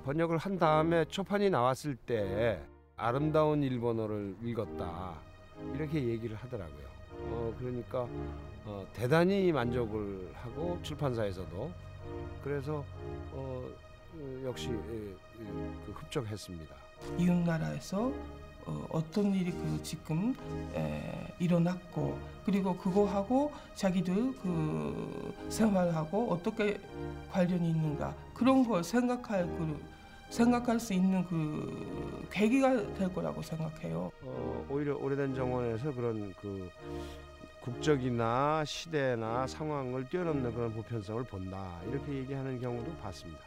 번역을 한 다음에 초판이 나왔을 때 아름다운 일본어를 읽었다 이렇게 얘기를 하더라고요. 그러니까 대단히 만족을 하고 출판사에서도 그래서 역시 흡족했습니다. 이웃 나라에서 어떤 일이 지금 일어났고 그리고 그거하고 자기들 생활하고 어떻게 관련이 있는가 그런 걸 생각할 수 있는 계기가 될 거라고 생각해요. 오히려 오래된 정원에서 그런 국적이나 시대나 상황을 뛰어넘는 그런 보편성을 본다 이렇게 얘기하는 경우도 봤습니다.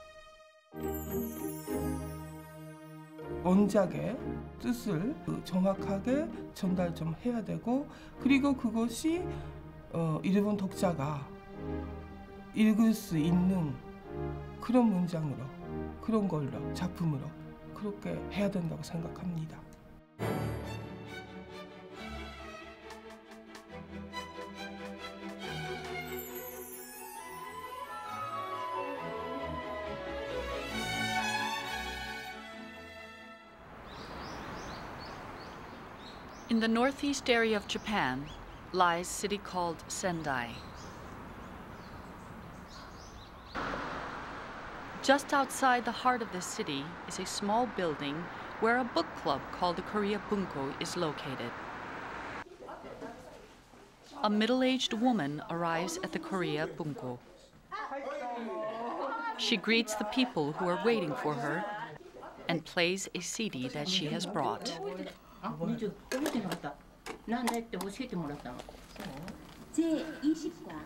원작의 뜻을 정확하게 전달 좀 해야 되고 그리고 그것이 일본 독자가 읽을 수 있는 그런 문장으로 그런 걸로 작품으로 그렇게 해야 된다고 생각합니다. In the northeast area of Japan lies a city called Sendai. Just outside the heart of the city is a small building where a book club called the Korea Bunko is located. A middle-aged woman arrives at the Korea Bunko. She greets the people who are waiting for her and plays a CD that she has brought. 제20과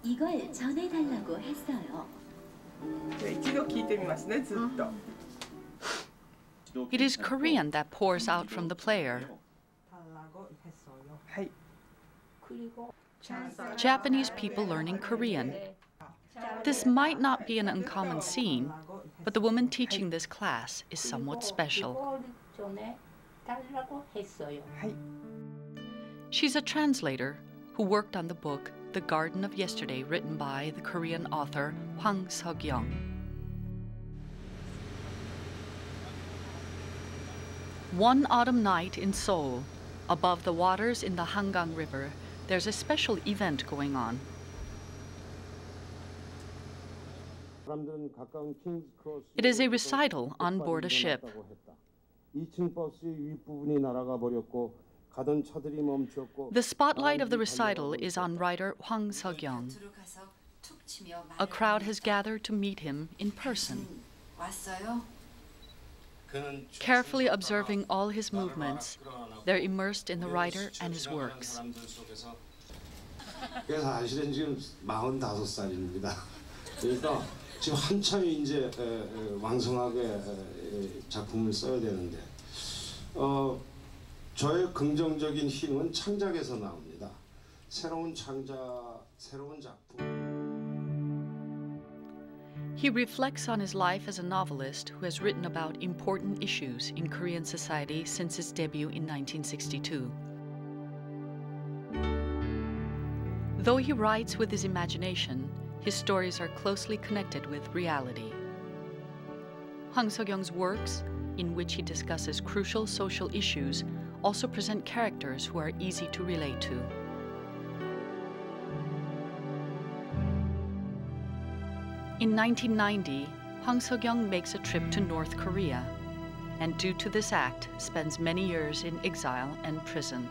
이걸 전해달라고 했어요. It is Korean that pours out from the player. Japanese people learning Korean. This might not be an uncommon scene, but the woman teaching this class is somewhat special. She's a translator who worked on the book The Garden of Yesterday, written by the Korean author Hwang Sok-young. One autumn night in Seoul, above the waters in the Hangang River, there's a special event going on. It is a recital on board a ship. The spotlight of the recital is on writer Hwang Sok-young. A crowd has gathered to meet him in person. Carefully observing all his movements, they're immersed in the writer and his works. 그래서 사실은 지금 45살입니다. 그러니까 지금 한참 이제 왕성하게 작품을 써야 되는데 저의 긍정적인 힘은 창작에서 나옵니다. 새로운 창작, 새로운 작품. He reflects on his life as a novelist who has written about important issues in Korean society since his debut in 1962. Though he writes with his imagination, his stories are closely connected with reality. Hwang Sok-young's works, in which he discusses crucial social issues, also present characters who are easy to relate to. In 1990, Hwang Sok-young makes a trip to North Korea, and due to this act, spends many years in exile and prison.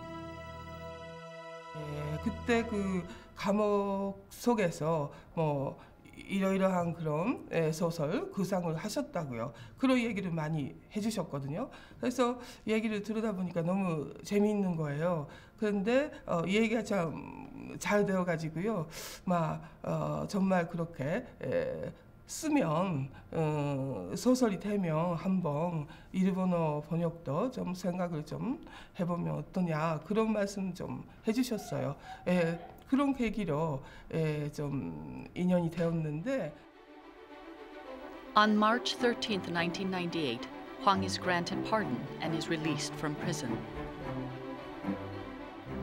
그때 감옥 속에서 이러이러한 그런 소설 구상을 하셨다고요. 그런 얘기를 많이 해주셨거든요. 그래서 얘기를 들으다 보니까 너무 재미있는 거예요. 그런데 이 얘기가 참 잘 되어가지고요. 정말 그렇게 쓰면 소설이 되면 한번 일본어 번역도 좀 생각을 좀 해보면 어떠냐 그런 말씀 좀 해주셨어요. 그런 계기로 좀 인연이 되었는데. On March 13th, 1998, Hwang is granted pardon and is released from prison.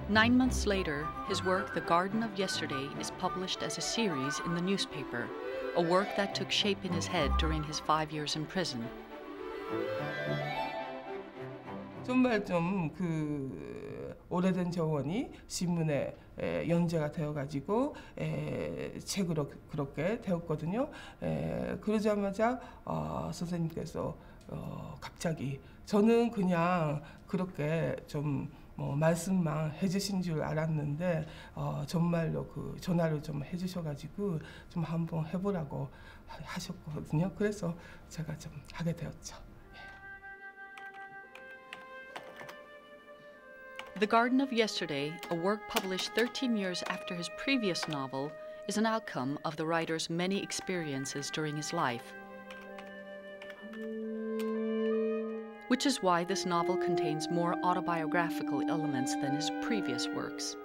9 months later, his work The Garden of Yesterday is published as a series in the newspaper, a work that took shape in his head during his 5 years in prison. 정말 좀 그 오래된 정원이 신문에 연재가 되어가지고 책으로 그렇게 되었거든요. 그러자마자 선생님께서 갑자기 저는 그냥 그렇게 좀 뭐 말씀만 해주신 줄 알았는데 정말로 그 전화를 좀 해주셔가지고 좀 한번 해보라고 하셨거든요. 그래서 제가 좀 하게 되었죠. The Garden of Yesterday, a work published 13 years after his previous novel, is an outcome of the writer's many experiences during his life. Which is why this novel contains more autobiographical elements than his previous works.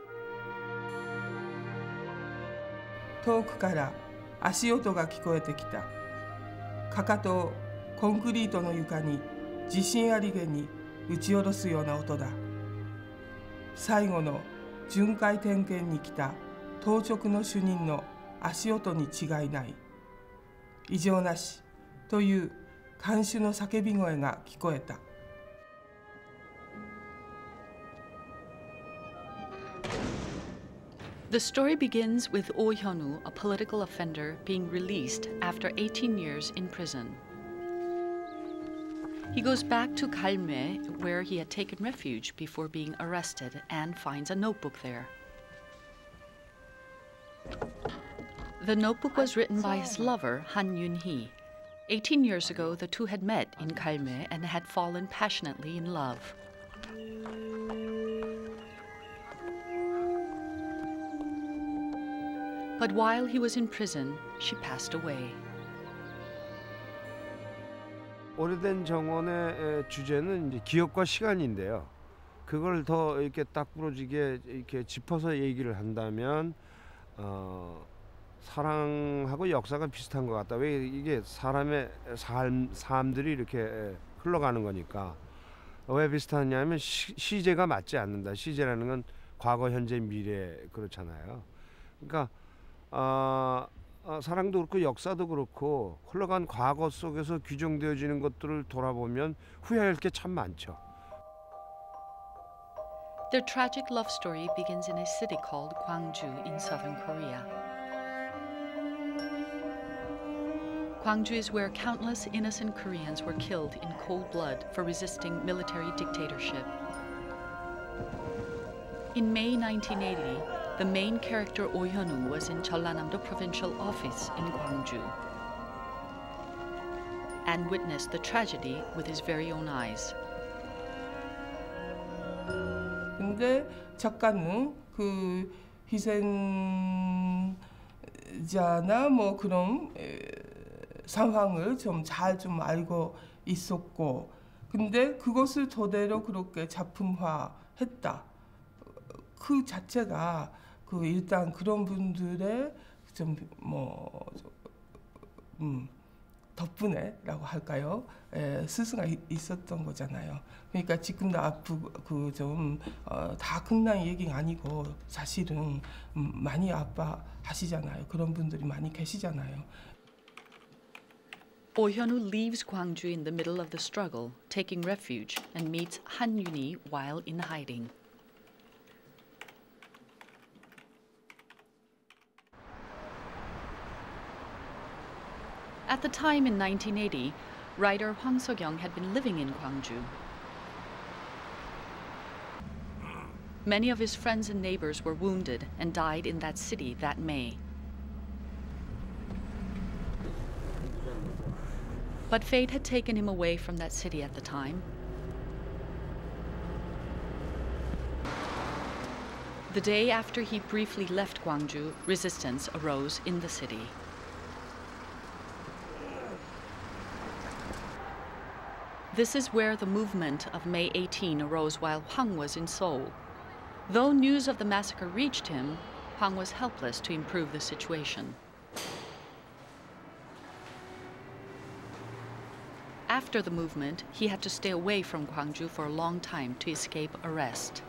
遠くから足音が聞こえてきた。かかとコンクリートの床に地震ありげに打ち下ろすような音だ。最後の巡回点検に来た当直の主任の足音に違いない。異常なしという看守の叫び声が聞こえた。The story begins with Oh Hyun-woo, a political offender, being released after 18 years in prison. He goes back to Galmue, where he had taken refuge before being arrested, and finds a notebook there. The notebook was written by his lover, Han Yun-hee. 18 years ago, the two had met in Galmue and had fallen passionately in love. But while he was in prison, she passed away. 오래된 정원의 주제는 이제 기억과 시간인데요. 그걸 더 이렇게 딱 부러지게 이렇게 짚어서 얘기를 한다면 사랑하고 역사가 비슷한 것 같다. 왜 이게 사람의 삶들이 이렇게 흘러가는 거니까. 왜 비슷하냐면 시제가 맞지 않는다. 시제라는 건 과거, 현재, 미래 그렇잖아요. 그러니까 사랑도 그렇고 역사도 그렇고 흘러간 과거 속에서 규정되어지는 것들을 돌아보면 후회할 게 참 많죠. Their tragic love story begins in a city called Gwangju in southern Korea. Gwangju is where countless innocent Koreans were killed in cold blood for resisting military dictatorship. In May 1980, the main character Oh Hyun-woo was in Jeollanam-do provincial office in Gwangju and witnessed the tragedy with his very own eyes. 근데 작가는 그 희생자나 뭐 그런 상황을 좀 잘 좀 알고 있었고, 근데 그것을 저대로 그렇게 작품화했다. 그 자체가 그 일단 그런 분들의 좀 뭐 덕분에라고 할까요? 스승가 있었던 거잖아요. 그러니까 지금도 아프고 그 좀 다 끝난 얘기가 아니고 사실은 많이 아파하시잖아요. 그런 분들이 많이 계시잖아요. Oh Hyun-woo leaves Gwangju in the middle of the struggle, taking refuge, and meets Han Yun-hee while in hiding. At the time in 1980, writer Hwang Sok-young had been living in Gwangju. Many of his friends and neighbors were wounded and died in that city that May. But fate had taken him away from that city at the time. The day after he briefly left Gwangju, resistance arose in the city. This is where the movement of May 18 arose while Hwang was in Seoul. Though news of the massacre reached him, Hwang was helpless to improve the situation. After the movement, he had to stay away from Gwangju for a long time to escape arrest.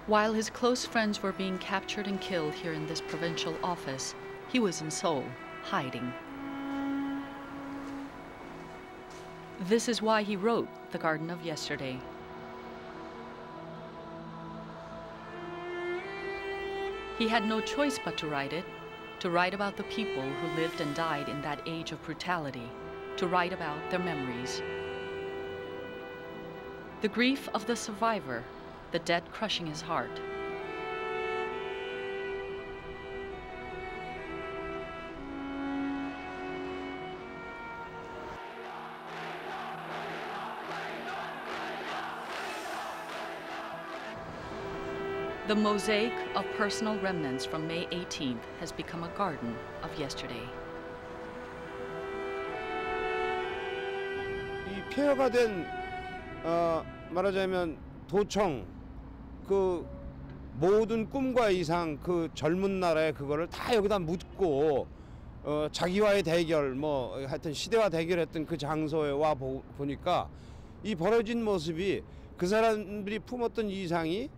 While his close friends were being captured and killed here in this provincial office, he was in Seoul, hiding. This is why he wrote The Garden of Yesterday. He had no choice but to write it, to write about the people who lived and died in that age of brutality, to write about their memories. The grief of the survivor, the debt crushing his heart. The mosaic of personal remnants from May 18th has become a garden of yesterday. 이 폐허가 된 말하자면 도청 그 모든 꿈과 이상 그 젊은 날에 그거를 다 여기다 묻고 자기와의 대결 뭐 하여튼 시대와 대결했던 그 장소에 와 보니까 이 벌어진 모습이 그 사람들이 품었던 이상이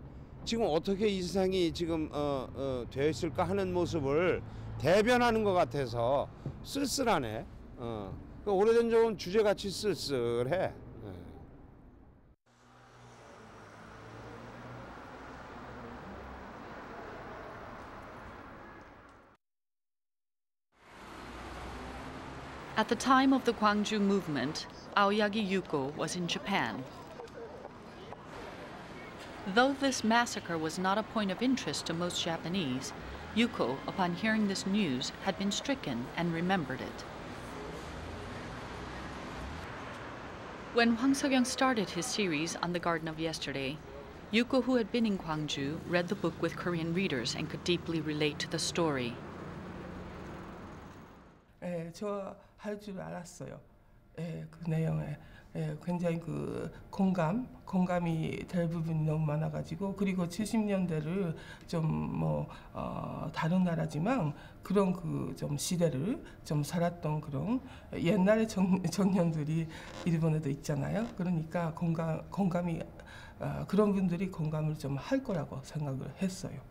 지금 어떻게 이 세상이 지금 되어 있을까 하는 모습을 대변하는 것 같아서 쓸쓸하네. 그 오래된 정원 주제같이 쓸쓸해. At the time of the Gwangju movement, Aoyagi Yuko was in Japan. Though this massacre was not a point of interest to most Japanese, Yuko, upon hearing this news, had been stricken and remembered it. When Hwang Sok-young started his series on the Garden of Yesterday, Yuko, who had been in Gwangju, read the book with Korean readers and could deeply relate to the story. 좋아할 줄 알았어요. 그 내용에 굉장히 그 공감이 될 부분이 너무 많아가지고 그리고 70년대를 좀 다른 나라지만 그런 그 좀 시대를 좀 살았던 그런 옛날의 청년들이 일본에도 있잖아요. 그러니까 공감이 그런 분들이 공감을 좀 할 거라고 생각을 했어요.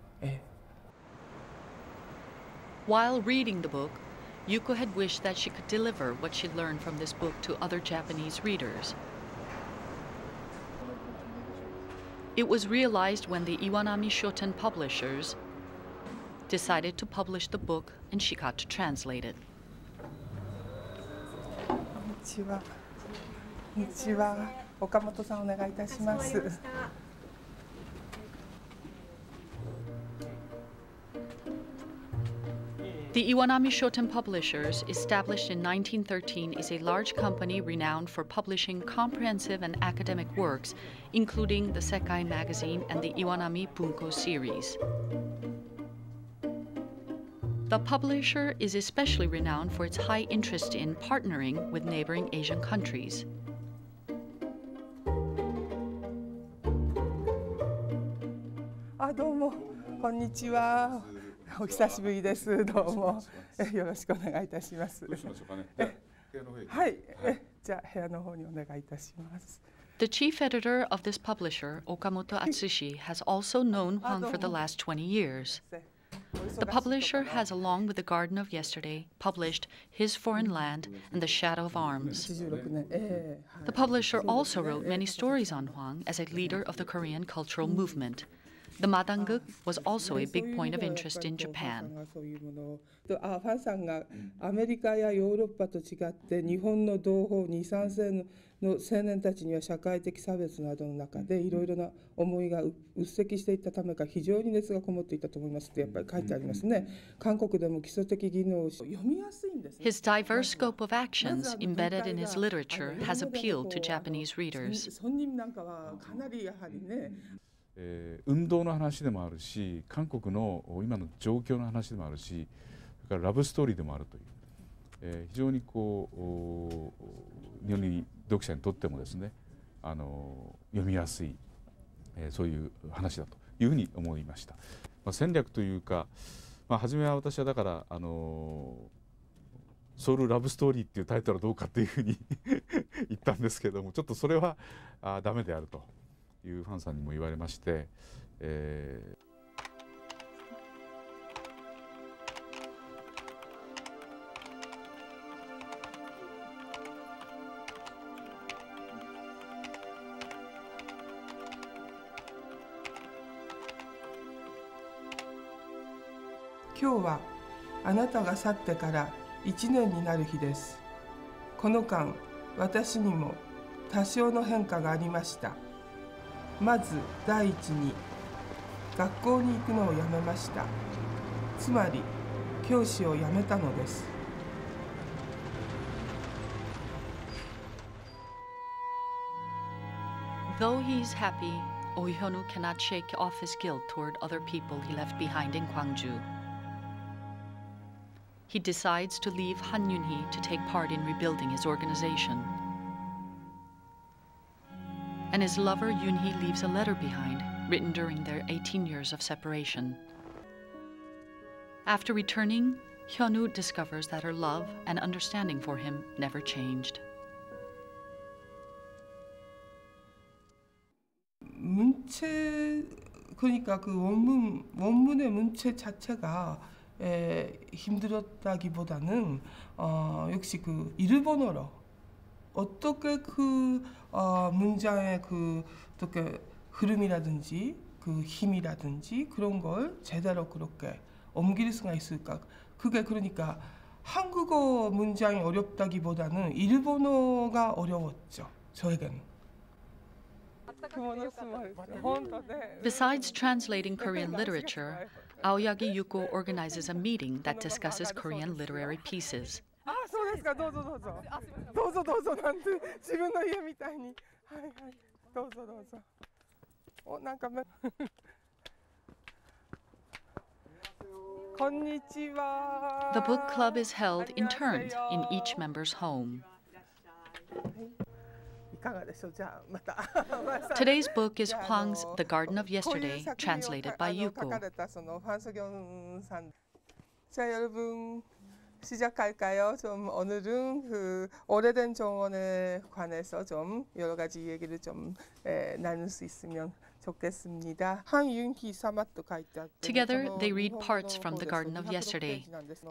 While reading the book, Yuko had wished that she could deliver what she learned from this book to other Japanese readers. It was realized when the Iwanami Shoten publishers decided to publish the book and she got to translate it. こんにちは。こんにちは。岡本さんお願いいたします。The Iwanami Shoten Publishers, established in 1913, is a large company renowned for publishing comprehensive and academic works, including the Sekai magazine and the Iwanami Bunko series. The publisher is especially renowned for its high interest in partnering with neighboring Asian countries. 도우모, こんにちは。お久しぶりです。どうもよろしくお願いいたします。どうしましょうかね。はい。じゃあ部屋の方にお願いいたします。The chief editor of this publisher, Okamoto Atsushi, has also known Hwang for the last 20 years. The publisher has, along with The Garden of Yesterday, published His Foreign Land and The Shadow of Arms. The publisher also wrote many stories on Hwang as a leader of the Korean cultural movement. The Madanguk was also a big point of interest in Japan. ファンさんがアメリカやヨーロッパと違って日本の同胞2、3世の青年たちには社会的差別などの中でいろいろな思いが鬱積していったためか非常に熱がこもっていたと思いますってやっぱり書いてありますね。韓国でも基礎的技能を読みやすいんですね。His diverse scope of actions embedded in his literature has appealed to Japanese readers. 村人なんかはかなりやはりね。運動の話でもあるし、韓国の今の状況の話でもあるし、それからラブストーリーでもあるという、非常にこう日本に読者にとってもですね、読みやすい、そういう話だというふうに思いました。戦略というか、初めは私はだからソウルラブストーリーっていうタイトルはどうかっていうふうに言ったんですけども、ちょっとそれはダメであるというファンさんにも言われまして、今日はあなたが去ってから1年になる日です。この間、私にも多少の変化がありました。まず第一に、学校に行くのをやめました。つまり、教師を辞めたのです。Though he is happy, Oh Hyun-woo cannot shake off his guilt toward other people he left behind in Gwangju. He decides to leave Han Yun-hee to take part in rebuilding his organization. And his lover Yoon-hee leaves a letter behind, written during their 18 years of separation. After returning, Hyun-woo discovers that her love and understanding for him never changed. 문체, 그러니까 그 원문의 문체 자체가 힘들었다기보다는 역시 그 일본어로 어떻게 그 문장의 그 어떻게 흐름이라든지 그 힘이라든지 그런 걸 제대로 그렇게 옮길 수가 있을까? 그게 그러니까 한국어 문장이 어렵다기보다는 일본어가 어려웠죠. 저에게는. Besides translating Korean literature, Aoyagi Yuko organizes a meeting that discusses Korean literary pieces. そうですか。どうぞどうぞ。どうぞどうぞなんて自分の家みたいに。はいはい。どうぞどうぞ。お、なんかこんにちは。The book club is held in turns in each member's home. いかがでしょう。じゃあまた。Today's book is Hwang's The Garden of Yesterday, translated by Yuko. 자, 여러분 시작할까요? 좀 오늘은 그 오래된 정원에 관해서 좀 여러 가지 얘기를 좀 나눌 수 있으면 좋겠습니다. Together, they read parts from The Garden of Yesterday,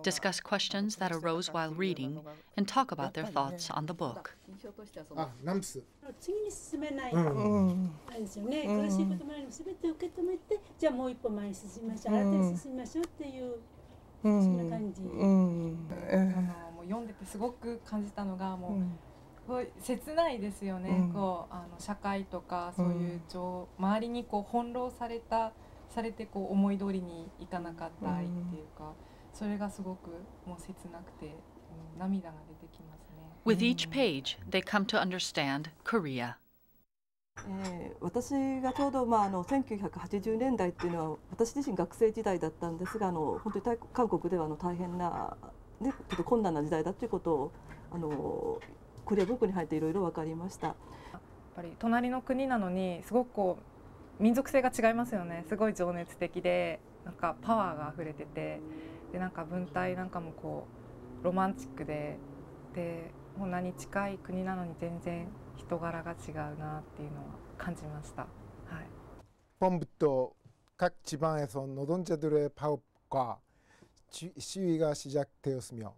discuss questions that arose while reading, and talk about their thoughts on the book. 次に進めないなんですよね。苦しいこともあるの全て受け止めて、じゃあもう一歩前に進みましょう、新たに進みましょうっていうそんな感じ。もう読んでてすごく感じたのがもう切ないですよね。こう社会とかそういう周りにこう翻弄されてこう思い通りにいかなかった愛っていうか、それがすごくもう切なくて涙が出てきますね。With each page, they come to understand Korea. 私がちょうど1980年代っていうのは私自身学生時代だったんですが本当に韓国では大変な、ね、ちょっと困難な時代だということをコリア文庫に入っていろいろ分かりました。やっぱり隣の国なのにすごくこう民族性が違いますよね。すごい情熱的でなんかパワーが溢れててでなんか文体なんかもこうロマンチックでこんなに近い国なのに全然人柄が違うなっていうのは感じました。はい。처음부터 각 지방에서 노동자들의 파업과 시위가 시작되었으며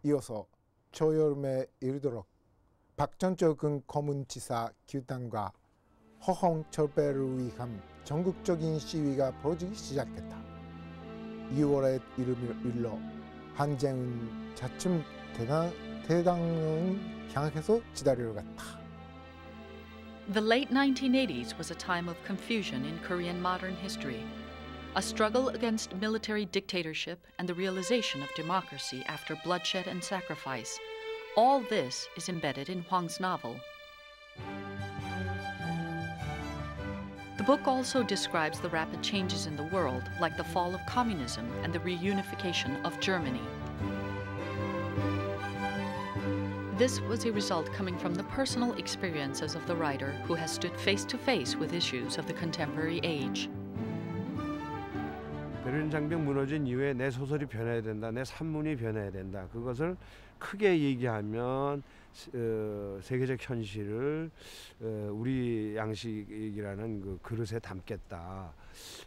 이어서 초여름에 이르도록 박전적인 검은치사 규탄과 허황 철폐를 위한 전국적인 시위가 벌어지기 시작했다. 2월에 이르러 한쟁은 차츰 대당을 향해서 지다리러 갔다. The late 1980s was a time of confusion in Korean modern history, a struggle against military dictatorship and the realization of democracy after bloodshed and sacrifice. All this is embedded in Hwang's novel. The book also describes the rapid changes in the world, like the fall of communism and the reunification of Germany. This was a result coming from the personal experiences of the writer who has stood face to face with issues of the contemporary age. 베를린 장벽 무너진 이후에 내 소설이 변해야 된다, 내 산문이 변해야 된다. 그것을 크게 얘기하면 세계적 현실을 우리 양식이라는 그 그릇에 담겠다.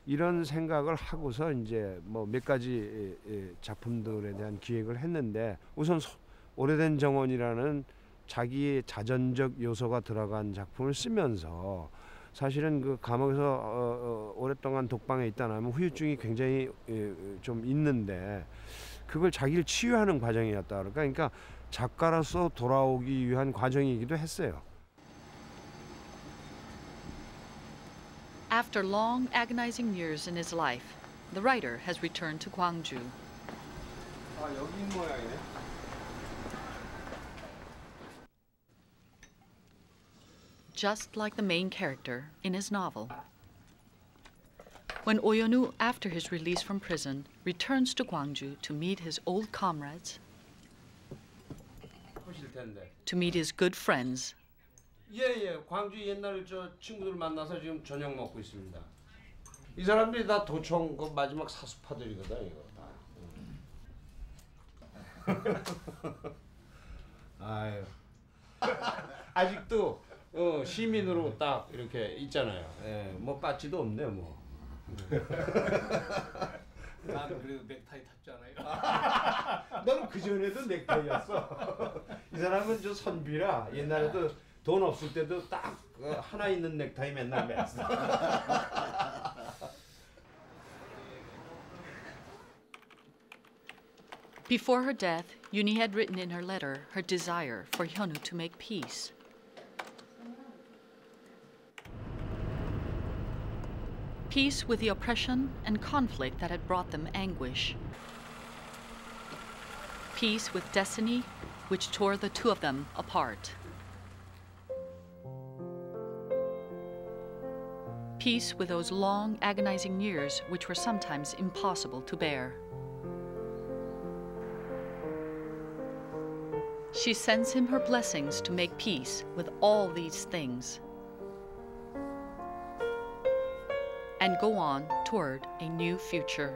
이런 생각을 하고서 이제 뭐 몇 가지 작품들에 대한 기획을 했는데 우선 오래된 정원이라는 자기의 자전적 요소가 들어간 작품을 쓰면서 사실은 그 감옥에서 오랫동안 독방에 있다 나면 후유증이 굉장히 좀 있는데 그걸 자기를 치유하는 과정이었다. 그러니까 작가로서 돌아오기 위한 과정이기도 했어요. After long, agonizing years in his life, the writer has returned to Gwangju. 아, 여기 모양이네. Just like the main character in his novel. When Oyonu, after his release from prison, returns to Gwangju to meet his old comrades, to meet his good friends, 예, 광주 옛날 저 친구들 만나서 지금 저녁 먹고 있습니다. 이 사람들이 다 도청 그 마지막 사수파들이거든 이거 다. 아유, 아직도 시민으로 딱 이렇게 있잖아요. 예, 뭐 빠지도 없네 뭐. 나는 그래도 넥타이 탔잖아요. 너는 그 전에도 넥타이였어. 이 사람은 저 선비라 옛날에도 돈 없을 때도 딱 하나 있는 넥타이 맨날 맸어. Before her death, Yuni had written in her letter her desire for Hyunwoo to make peace. Peace with the oppression and conflict that had brought them anguish. Peace with destiny, which tore the two of them apart. Peace with those long, agonizing years which were sometimes impossible to bear. She sends him her blessings to make peace with all these things and go on toward a new future.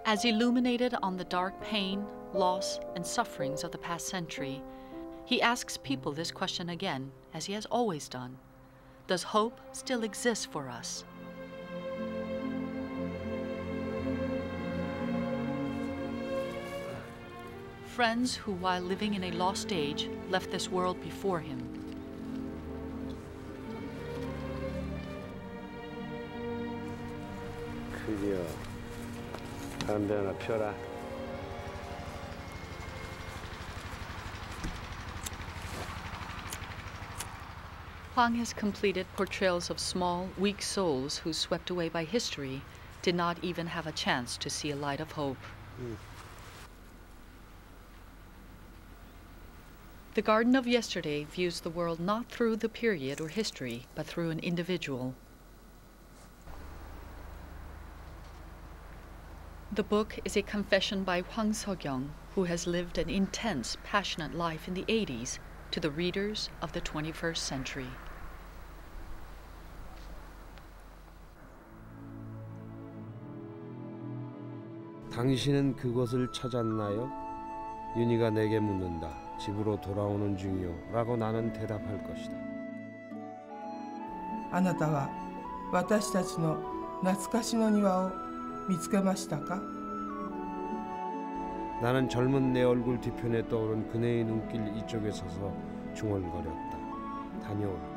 As illuminated on the dark pain, loss, and sufferings of the past century, he asks people this question again, as he has always done. Does hope still exist for us? Friends who, while living in a lost age, left this world before him. 드디어 담배 하나 펴라. Hwang has completed portrayals of small, weak souls who, swept away by history, did not even have a chance to see a light of hope. The Garden of Yesterday views the world not through the period or history, but through an individual. The book is a confession by Hwang Sok-young, who has lived an intense, passionate life in the 80s, to the readers of the 21st century. 당신은 그곳을 찾았나요? 윤희가 내게 묻는다. 집으로 돌아오는 중이요. 라고 나는 대답할 것이다. あなたは私たちの懐かしの庭を見つけましたか? 나는 젊은 내 얼굴 뒤편에 떠오른 그네의 눈길 이쪽에 서서 중얼거렸다. 다녀올게.